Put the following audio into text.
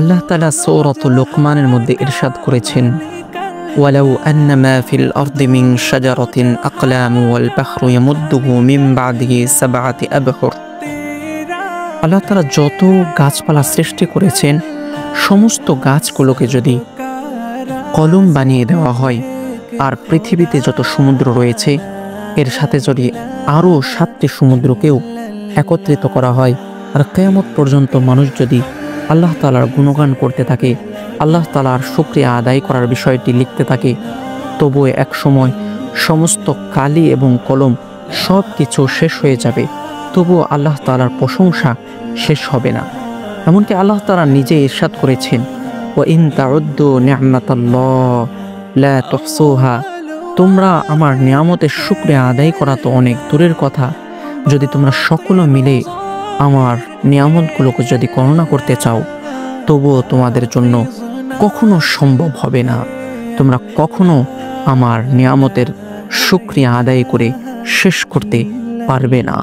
আল্লাহ তাআলা সূরাতুল লুকমানের মধ্যে ইরশাদ করেছেন, ওয়ালাউ আন্না মা ফিল আরদি মিন শাজারাতিন আকলামু ওয়াল বাহরু ইয়ামুদ্দুহু মিন বাদিহি সাবআতি আবহুর। আল্লাহ তাআলা যত গাছপালা সৃষ্টি করেছেন, সমস্ত গাছগুলোকে যদি কলম বানিয়ে দেওয়া হয়, আর পৃথিবীতে যত সমুদ্র রয়েছে এর সাথে যদি আরও 7টি সমুদ্রকেও একত্রিত করা হয়, আর কিয়ামত পর্যন্ত মানুষ যদি আল্লাহ তাআলার গুণগান করতে থাকে, আল্লাহ তাআলার শুকরিয়া আদায় করার বিষয়টি লিখতে থাকে, তবুও এক সময় সমস্ত কালি এবং কলম সব কিছু শেষ হয়ে যাবে, তবুও আল্লাহ তাআলার প্রশংসা শেষ হবে না। এমনকি আল্লাহ তাআলা নিজে ইরশাদ করেছেন, ওয়া ইন তাউদ্দু নি'মাতাল্লাহ লা তুহসুহা, তোমরা আমার নিয়ামতের শুকরিয়া আদায় করা তো অনেক দূরের কথা, যদি তোমরা সকলে মিলে আমার নিয়ামতগুলোকে যদি গণনা করতে চাও, তবুও তোমাদের জন্য কখনো সম্ভব হবে না। তোমরা কখনো আমার নিয়ামতের শুকরিয়া আদায় করে শেষ করতে পারবে না।